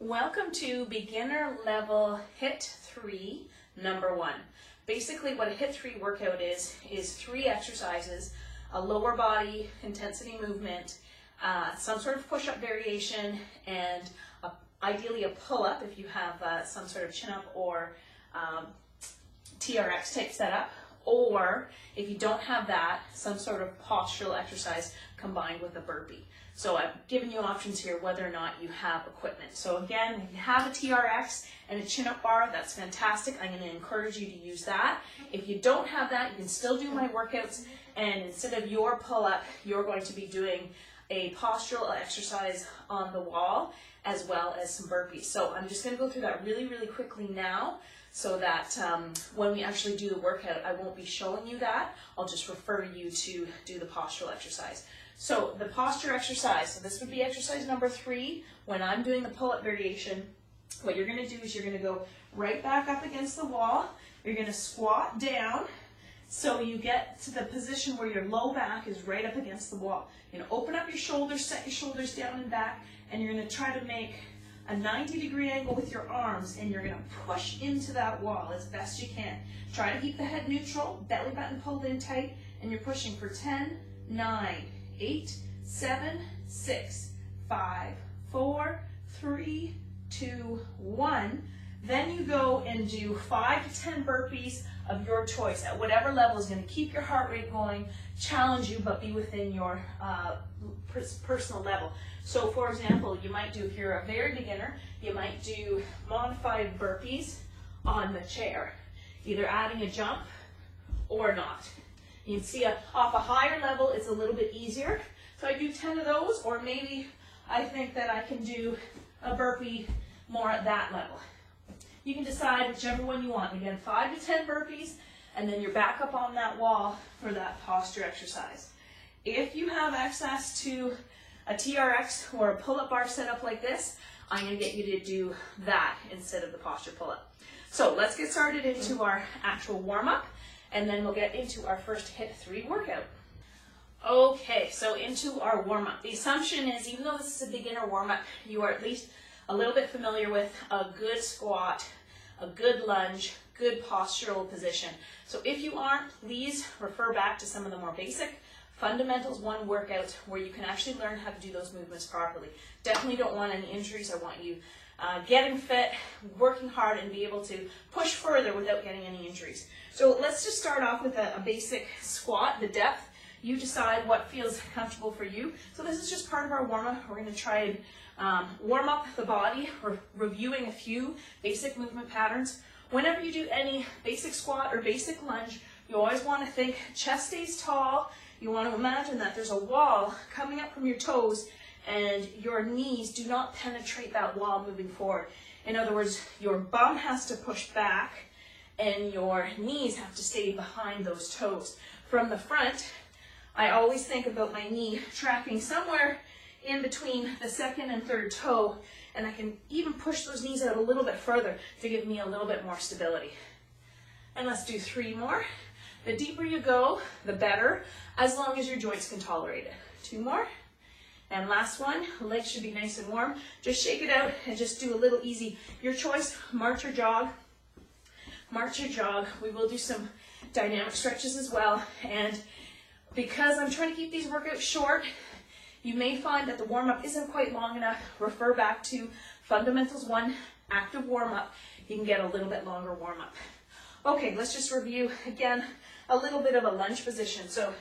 Welcome to beginner level HIIT 3, number 1. Basically what a HIIT 3 workout is 3 exercises, a lower body intensity movement, some sort of push-up variation, and ideally a pull-up if you have some sort of chin-up or TRX type setup, or if you don't have that, some sort of postural exercise combined with a burpee. So I've given you options here whether or not you have equipment. So again, if you have a TRX and a chin-up bar, that's fantastic. I'm going to encourage you to use that. If you don't have that, you can still do my workouts, and instead of your pull-up, you're going to be doing a postural exercise on the wall as well as some burpees. So I'm just going to go through that really, really quickly now, so that when we actually do the workout, I won't be showing you that. I'll just refer you to do the postural exercise. So the posture exercise, so this would be exercise number 3. When I'm doing the pull-up variation, what you're going to do is you're going to go right back up against the wall. You're going to squat down so you get to the position where your low back is right up against the wall. You're going to open up your shoulders, set your shoulders down and back, and you're going to try to make a 90-degree angle with your arms, and you're going to push into that wall as best you can. Try to keep the head neutral, belly button pulled in tight, and you're pushing for 10, 9, 8, 7, 6, 5, 4, 3, 2, 1. Then you go and do 5 to 10 burpees of your choice at whatever level is going to keep your heart rate going, challenge you, but be within your personal level. So for example, you might do, if you're a very beginner, you might do modified burpees on the chair, either adding a jump or not. You can see off a higher level, it's a little bit easier. So I do 10 of those, or maybe I think that I can do a burpee more at that level. You can decide whichever one you want. Again, 5 to 10 burpees, and then you're back up on that wall for that posture exercise. If you have access to a TRX or a pull-up bar set up like this, I'm going to get you to do that instead of the posture pull-up. So let's get started into our actual warm-up, and then we'll get into our first HIIT 3 workout. Okay, so into our warm-up. The assumption is, even though this is a beginner warm-up, you are at least a little bit familiar with a good squat, a good lunge, good postural position. So if you aren't, please refer back to some of the more basic Fundamentals 1 workouts where you can actually learn how to do those movements properly. Definitely don't want any injuries. I want you getting fit, working hard, and be able to push further without getting any injuries. So let's just start off with a basic squat, the depth. You decide what feels comfortable for you. So this is just part of our warm-up. We're going to try and warm up the body. We're reviewing a few basic movement patterns. Whenever you do any basic squat or basic lunge, you always want to think chest stays tall. You want to imagine that there's a wall coming up from your toes, and your knees do not penetrate that wall moving forward. In other words, your bum has to push back, and your knees have to stay behind those toes. From the front, I always think about my knee tracking somewhere in between the second and third toe, and I can even push those knees out a little bit further to give me a little bit more stability. And let's do 3 more. The deeper you go, the better, as long as your joints can tolerate it. 2 more. And last one, legs should be nice and warm. Just shake it out and just do a little easy. Your choice, march or jog. March or jog. We will do some dynamic stretches as well. And because I'm trying to keep these workouts short, you may find that the warm-up isn't quite long enough. Refer back to Fundamentals 1, active warm-up. You can get a little bit longer warm-up. Okay, let's just review again a little bit of a lunge position. So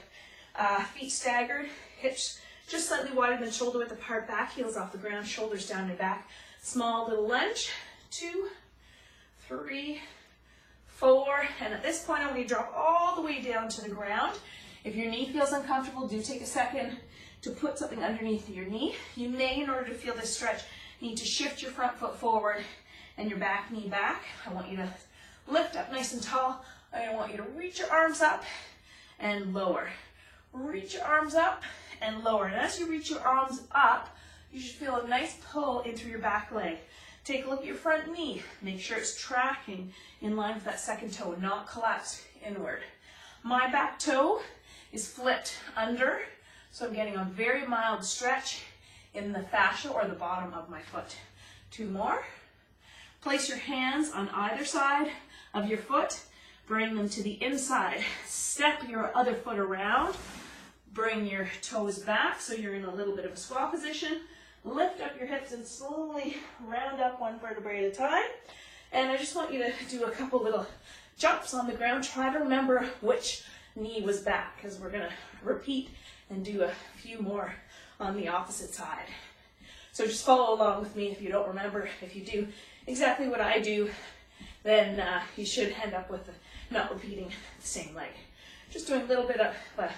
feet staggered, hips just slightly wider than shoulder width apart, back heels off the ground, shoulders down and back. Small little lunge, 2, 3, 4, and at this point I want you to drop all the way down to the ground. If your knee feels uncomfortable, do take a second to put something underneath your knee. You may, in order to feel this stretch, need to shift your front foot forward and your back knee back. I want you to lift up nice and tall. I want you to reach your arms up and lower. Reach your arms up and lower. And as you reach your arms up, you should feel a nice pull into your back leg. Take a look at your front knee. Make sure it's tracking in line with that second toe, not collapsed inward. My back toe is flipped under, so I'm getting a very mild stretch in the fascia or the bottom of my foot. 2 more. Place your hands on either side of your foot. Bring them to the inside. Step your other foot around. Bring your toes back so you're in a little bit of a squat position. Lift up your hips and slowly round up 1 vertebrae at a time. And I just want you to do a couple little jumps on the ground. Try to remember which knee was back, because we're going to repeat and do a few more on the opposite side. So just follow along with me if you don't remember. If you do exactly what I do, then you should end up with not repeating the same leg. Just doing a little bit of a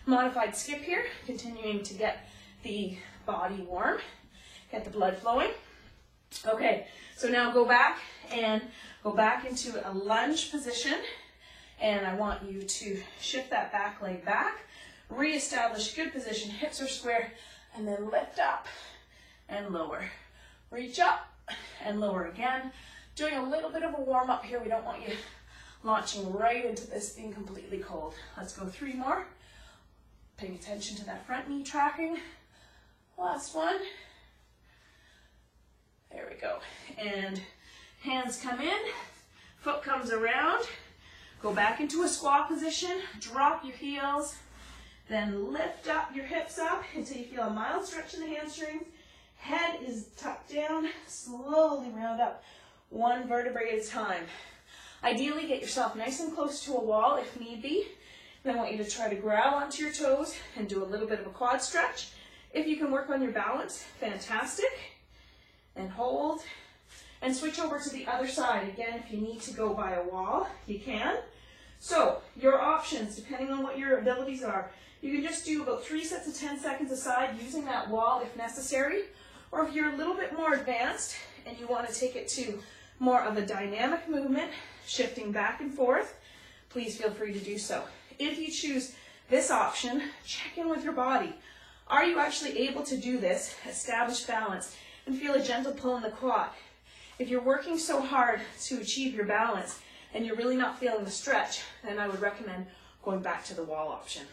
modified skip here, continuing to get the body warm, get the blood flowing. Okay, so now go back into a lunge position, and I want you to shift that back leg back, reestablish good position, hips are square, and then lift up and lower. Reach up and lower again. Doing a little bit of a warm up here. We don't want you launching right into this being completely cold. Let's go 3 more. Paying attention to that front knee tracking. Last one. There we go. And hands come in, foot comes around. Go back into a squat position, drop your heels, then lift up your hips up until you feel a mild stretch in the hamstrings. Head is tucked down, slowly round up 1 vertebrae at a time. Ideally, get yourself nice and close to a wall if need be. Then I want you to try to grab onto your toes and do a little bit of a quad stretch. If you can work on your balance, fantastic. And hold. And switch over to the other side. Again, if you need to go by a wall, you can. So, your options, depending on what your abilities are, you can just do about 3 sets of 10 seconds aside using that wall if necessary. Or if you're a little bit more advanced and you want to take it to more of a dynamic movement, shifting back and forth, please feel free to do so. If you choose this option, check in with your body. Are you actually able to do this, establish balance, and feel a gentle pull in the quad? If you're working so hard to achieve your balance and you're really not feeling the stretch, then I would recommend going back to the wall option.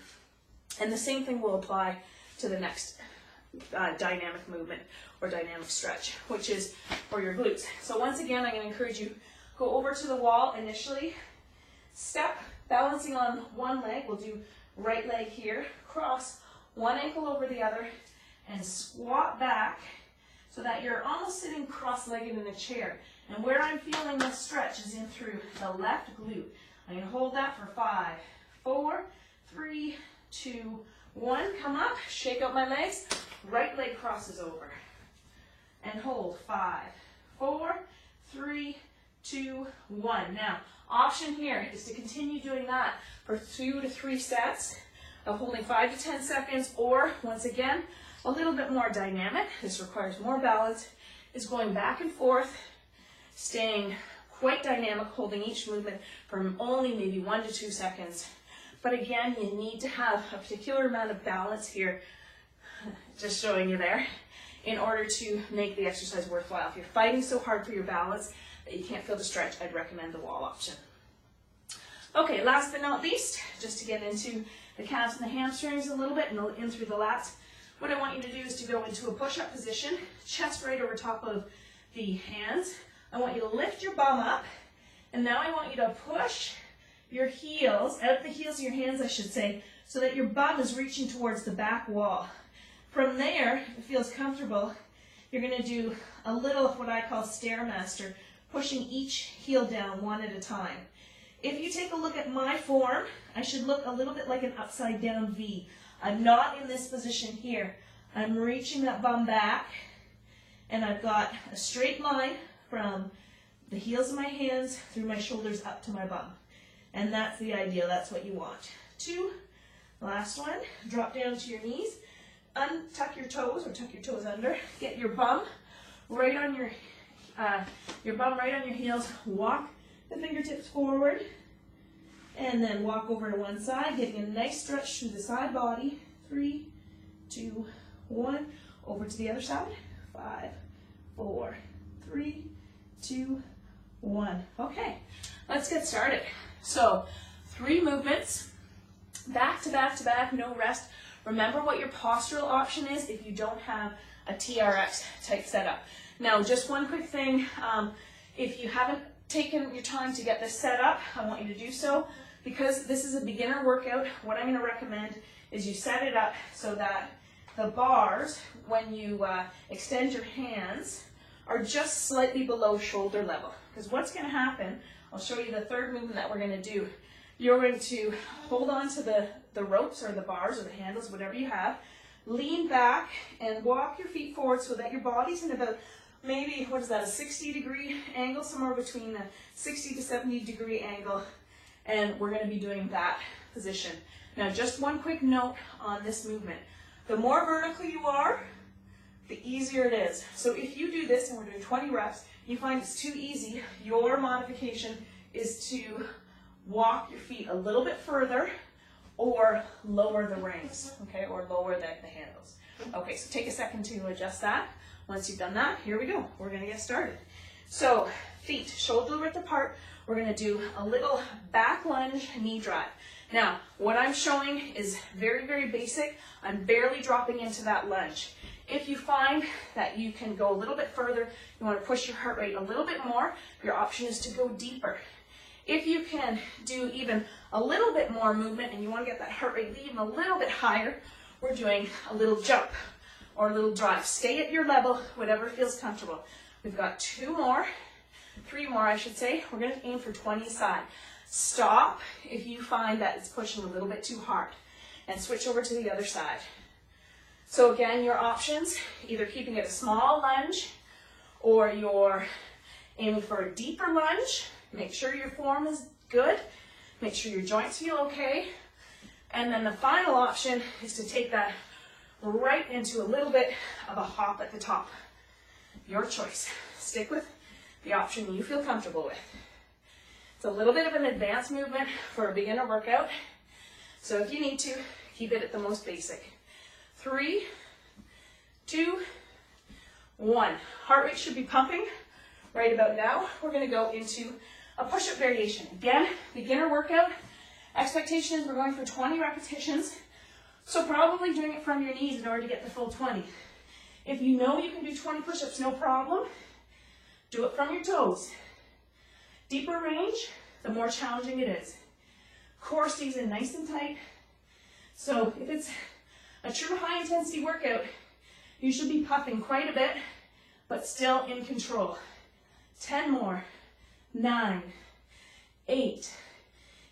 And the same thing will apply to the next dynamic movement or dynamic stretch, which is for your glutes. So once again, I'm going to encourage you, go over to the wall initially, step, balancing on 1 leg. We'll do right leg here, cross 1 ankle over the other, and squat back so that you're almost sitting cross-legged in a chair. And where I'm feeling the stretch is in through the left glute. I'm going to hold that for 5, 4, 3, 2, 1. Come up, shake out my legs, right leg crosses over. And hold, 5, 4, 3, 2, 1. Now, option here is to continue doing that for 2 to 3 sets of holding 5 to 10 seconds, or once again, a little bit more dynamic. This requires more balance. Is going back and forth, staying quite dynamic, holding each movement for only maybe 1 to 2 seconds. But again, you need to have a particular amount of balance here, just showing you there, in order to make the exercise worthwhile. If you're fighting so hard for your balance that you can't feel the stretch, I'd recommend the wall option. Okay, last but not least, just to get into the calves and the hamstrings a little bit and in through the lats, what I want you to do is to go into a push-up position, chest right over top of the hands. I want you to lift your bum up, and now I want you to push your heels, out the heels of your hands I should say, so that your bum is reaching towards the back wall. From there, if it feels comfortable, you're going to do a little of what I call Stairmaster, pushing each heel down 1 at a time. If you take a look at my form, I should look a little bit like an upside down V. I'm not in this position here. I'm reaching that bum back, and I've got a straight line from the heels of my hands through my shoulders up to my bum. And that's the ideal, that's what you want. 2, last one, drop down to your knees, untuck your toes or tuck your toes under, get your bum right on your bum right on your heels, walk the fingertips forward, and then walk over to one side, getting a nice stretch through the side body. 3, 2, 1, over to the other side. 5, 4, 3, 2, 1. Okay, let's get started. So 3 movements, back to back to back, no rest. Remember what your postural option is if you don't have a TRX type setup. Now, just one quick thing. If you haven't taken your time to get this set up, I want you to do so. Because this is a beginner workout, what I'm going to recommend is you set it up so that the bars, when you extend your hands, are just slightly below shoulder level. Because what's going to happen, I'll show you the third movement that we're going to do. You're going to hold on to the ropes or the bars or the handles, whatever you have, lean back and walk your feet forward so that your body's in about maybe, what is that, a 60-degree angle, somewhere between a 60 to 70-degree angle. And we're going to be doing that position. Now, just one quick note on this movement. The more vertical you are, the easier it is. So if you do this, and we're doing 20 reps, you find it's too easy, your modification is to walk your feet a little bit further or lower the rings, okay, or lower the handles. Okay, so take a second to adjust that. Once you've done that, here we go. We're going to get started. So feet shoulder width apart. We're going to do a little back lunge knee drive. Now, what I'm showing is very, very basic. I'm barely dropping into that lunge. If you find that you can go a little bit further, you want to push your heart rate a little bit more, your option is to go deeper. If you can do even a little bit more movement and you want to get that heart rate even a little bit higher, we're doing a little jump or a little drive. Stay at your level, whatever feels comfortable. We've got 2 more. 3 more, I should say. We're going to aim for 20 side. Stop if you find that it's pushing a little bit too hard and switch over to the other side. So again, your options, either keeping it a small lunge or you're aiming for a deeper lunge. Make sure your form is good. Make sure your joints feel okay. And then the final option is to take that right into a little bit of a hop at the top. Your choice. Stick with the option you feel comfortable with. It's a little bit of an advanced movement for a beginner workout. So if you need to, keep it at the most basic. 3, 2, 1. Heart rate should be pumping right about now. We're going to go into a push-up variation. Again, beginner workout. Expectation is we're going for 20 repetitions. So probably doing it from your knees in order to get the full 20. If you know you can do 20 push-ups, no problem. Do it from your toes. Deeper range, the more challenging it is. Core stays in nice and tight. So if it's a true high intensity workout, you should be puffing quite a bit, but still in control. 10 more. 9, 8.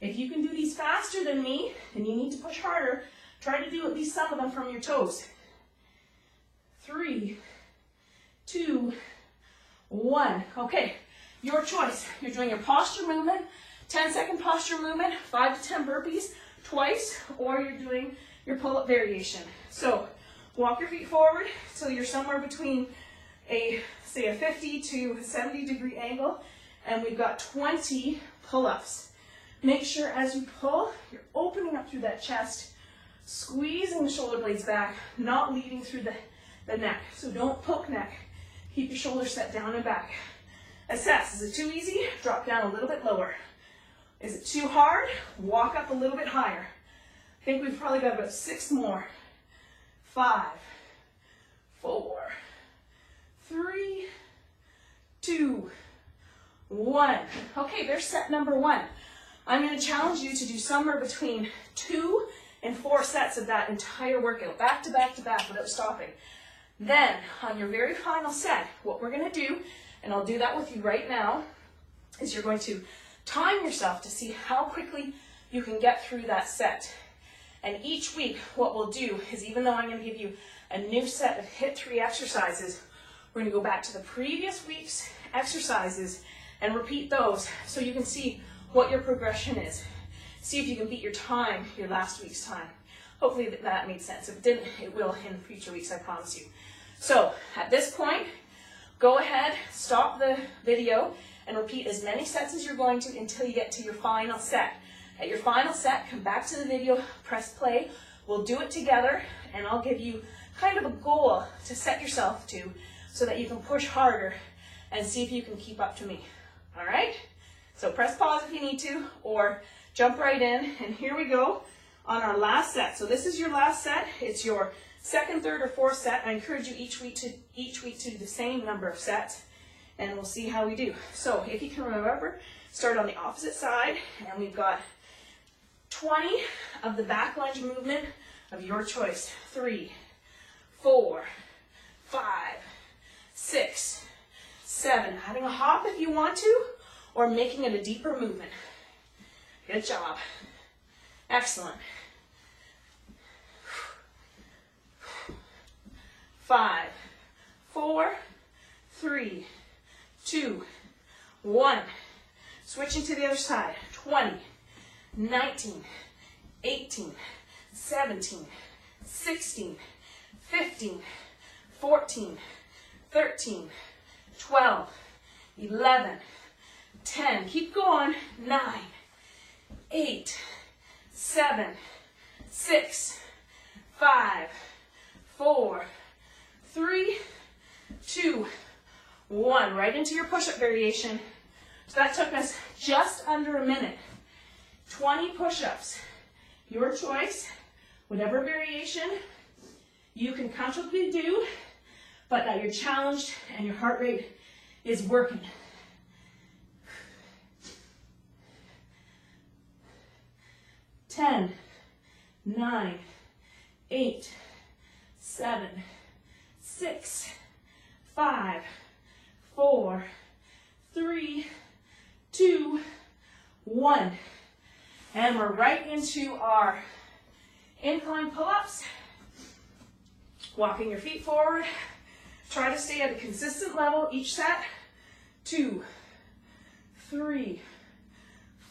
If you can do these faster than me, and you need to push harder, try to do at least some of them from your toes. 3, 2, 1. Okay, your choice. You're doing your posture movement, 10-second posture movement, 5 to 10 burpees twice, or you're doing your pull-up variation. So walk your feet forward so you're somewhere between say a 50 to 70-degree angle, and we've got 20 pull-ups. Make sure as you pull, you're opening up through that chest, squeezing the shoulder blades back, not leading through the neck. So don't poke neck. Keep your shoulders set down and back. Assess, is it too easy? Drop down a little bit lower. Is it too hard? Walk up a little bit higher. I think we've probably got about 6 more. 5, 4, 3, 2, 1. Okay, there's set number 1. I'm going to challenge you to do somewhere between 2 and 4 sets of that entire workout, back to back to back without stopping. Then, on your very final set, what we're going to do, and I'll do that with you right now, is you're going to time yourself to see how quickly you can get through that set. And each week, what we'll do is, even though I'm going to give you a new set of HIIT 3 exercises, we're going to go back to the previous week's exercises and repeat those so you can see what your progression is. See if you can beat your time, your last week's time. Hopefully that made sense. If it didn't, it will in future weeks, I promise you. So at this point, go ahead, stop the video, and repeat as many sets as you're going to until you get to your final set. At your final set, come back to the video, press play. We'll do it together, and I'll give you kind of a goal to set yourself to so that you can push harder and see if you can keep up to me. All right? So press pause if you need to, or jump right in, and here we go on our last set. So this is your last set. It's your Second, third, or fourth set, I encourage you each week to do the same number of sets, and we'll see how we do. So if you can remember, start on the opposite side, and we've got 20 of the back lunge movement of your choice. 3, 4, 5, 6, 7. Adding a hop if you want to, or making it a deeper movement. Good job. Excellent. 5, 4, 3, 2, 1. Switching to the other side. 20, 19, 18, 17, 16, 15, 14, 13, 12, 11, 10. Keep going. 9, 8, 7, 6, 5, 4, 3, 2, 1. Right into your push-up variation. So that took us just under a minute. 20 push-ups. Your choice, whatever variation you can comfortably do, but that you're challenged and your heart rate is working. Ten, 9, 8, 7, 6, 5, 4, 3, 2, 1. And we're right into our incline pull-ups. Walking your feet forward. Try to stay at a consistent level each set. 2, 3,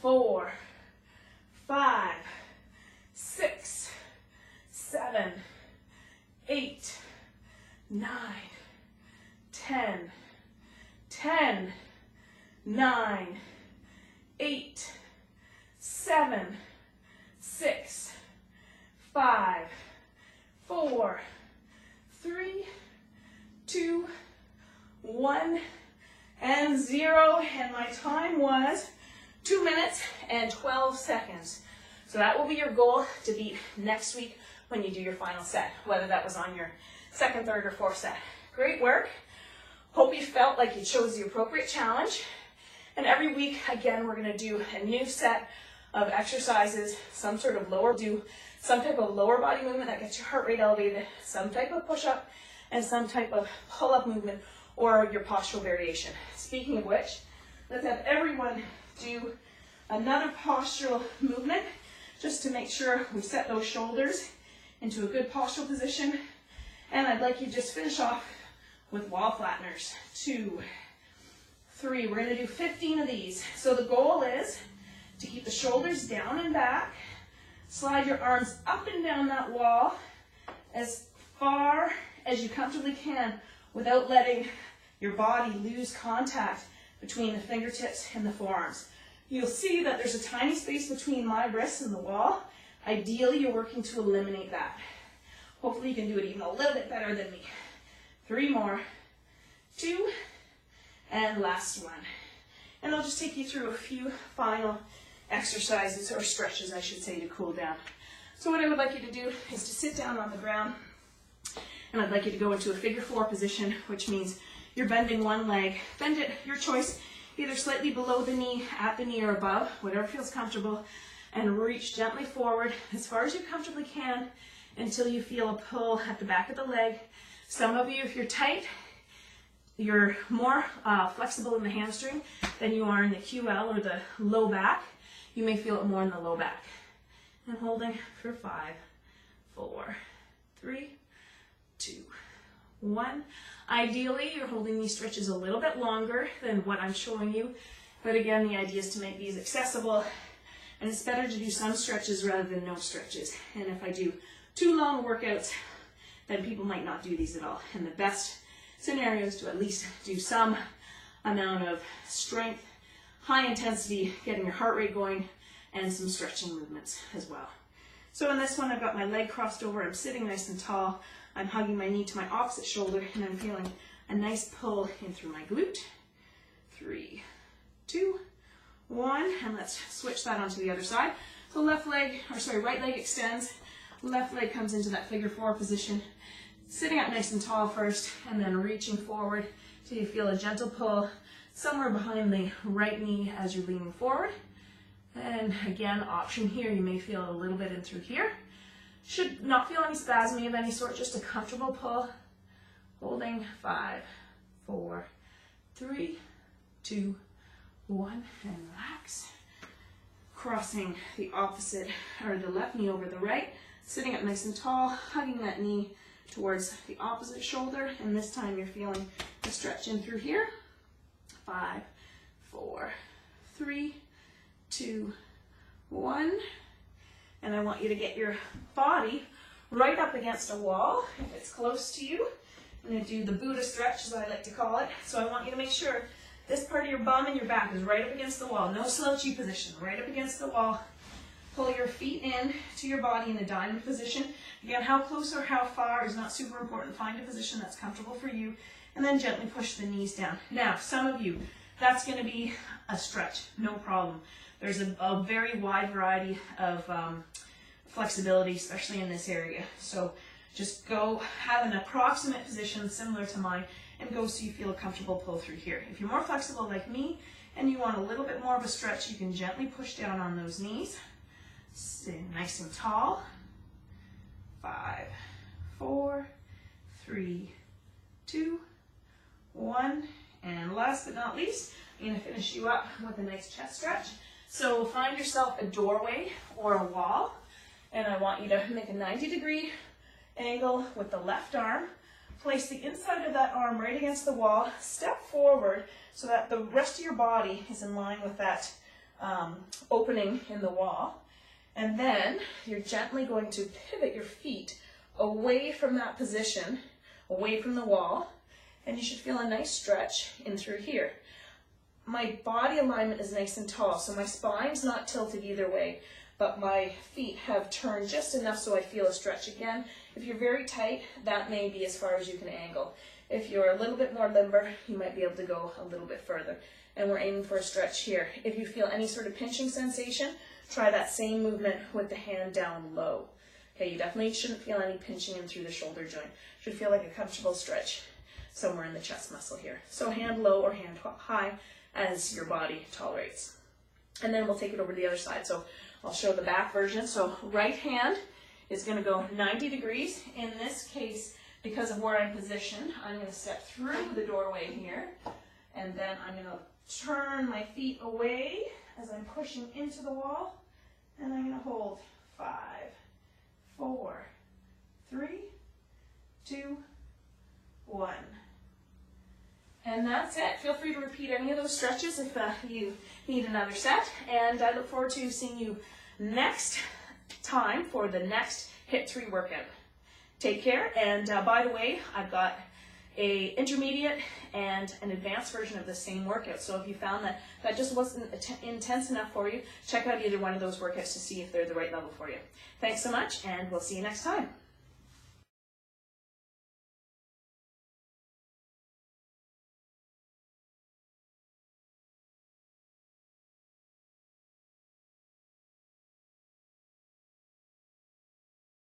4, 5, 6, 7, 8, 9, 10, 10, 9, 8, 7, 6, 5, 4, 3, 2, 1, and 0. And my time was 2 minutes and 12 seconds. So that will be your goal to beat next week when you do your final set, whether that was on your second, third, or fourth set. Great work. Hope you felt like you chose the appropriate challenge. And every week, again, we're going to do a new set of exercises, some sort of some type of lower body movement that gets your heart rate elevated, some type of push-up, and some type of pull-up movement or your postural variation. Speaking of which, let's have everyone do another postural movement just to make sure we set those shoulders into a good postural position. And I'd like you to just finish off with wall flatteners. 2, 3. We're going to do 15 of these. So the goal is to keep the shoulders down and back. Slide your arms up and down that wall as far as you comfortably can without letting your body lose contact between the fingertips and the forearms. You'll see that there's a tiny space between my wrists and the wall. Ideally, you're working to eliminate that. Hopefully, you can do it even a little bit better than me. 3 more. 2, and last one. And I'll just take you through a few final exercises, or stretches, I should say, to cool down. So what I would like you to do is to sit down on the ground, and I'd like you to go into a figure 4 position, which means you're bending one leg. Bend it, your choice, either slightly below the knee, at the knee, or above, whatever feels comfortable, and reach gently forward as far as you comfortably can until you feel a pull at the back of the leg. Some of you, if you're tight, you're more flexible in the hamstring than you are in the QL or the low back. You may feel it more in the low back. And holding for 5, 4, 3, 2, 1. Ideally, you're holding these stretches a little bit longer than what I'm showing you. But again, the idea is to make these accessible. And it's better to do some stretches rather than no stretches. And if I do too long workouts, then people might not do these at all. And the best scenario is to at least do some amount of strength, high intensity, getting your heart rate going, and some stretching movements as well. So in this one, I've got my leg crossed over. I'm sitting nice and tall. I'm hugging my knee to my opposite shoulder, and I'm feeling a nice pull in through my glute. 3, 2, 1, and let's switch that onto the other side. So right leg extends. left leg comes into that figure 4 position. Sitting up nice and tall first, and then reaching forward till you feel a gentle pull somewhere behind the right knee as you're leaning forward. And again, option here, you may feel a little bit in through here. Should not feel any spasming of any sort, just a comfortable pull. Holding 5, 4, 3, 2, 1, and relax. Crossing the opposite, or the left knee over the right, sitting up nice and tall, hugging that knee towards the opposite shoulder, and this time you're feeling the stretch in through here. 5, 4, 3, 2, 1, and I want you to get your body right up against a wall if it's close to you. I'm going to do the Buddha stretch, as I like to call it. So I want you to make sure this part of your bum and your back is right up against the wall. No slouchy position, right up against the wall. Pull your feet in to your body in a diamond position. Again, how close or how far is not super important. Find a position that's comfortable for you, and then gently push the knees down. Now, some of you, that's going to be a stretch, no problem. There's a very wide variety of flexibility, especially in this area. So just go have an approximate position similar to mine and go so you feel a comfortable pull through here. If you're more flexible like me and you want a little bit more of a stretch, you can gently push down on those knees. Stay nice and tall. 5, 4, 3, 2, 1. And last but not least, I'm going to finish you up with a nice chest stretch. So find yourself a doorway or a wall, and I want you to make a 90-degree angle with the left arm. Place the inside of that arm right against the wall. Step forward so that the rest of your body is in line with that opening in the wall. And then you're gently going to pivot your feet away from that position, away from the wall, and you should feel a nice stretch in through here. My body alignment is nice and tall, so my spine's not tilted either way, but my feet have turned just enough so I feel a stretch. Again, if you're very tight, that may be as far as you can angle. If you're a little bit more limber, you might be able to go a little bit further. And we're aiming for a stretch here. If you feel any sort of pinching sensation, try that same movement with the hand down low. Okay, you definitely shouldn't feel any pinching in through the shoulder joint. Should feel like a comfortable stretch somewhere in the chest muscle here. So hand low or hand high as your body tolerates. And then we'll take it over to the other side. So I'll show the back version. So right hand is going to go 90 degrees. In this case, because of where I'm positioned, I'm going to step through the doorway here, and then I'm going to turn my feet away as I'm pushing into the wall, and I'm going to hold 5, 4, 3, 2, 1. And that's it. Feel free to repeat any of those stretches if you need another set. And I look forward to seeing you next time for the next HIIT 3 workout. Take care. And by the way, I've got an intermediate and an advanced version of the same workout. So if you found that that just wasn't intense enough for you, check out either one of those workouts to see if they're the right level for you. Thanks so much, and we'll see you next time.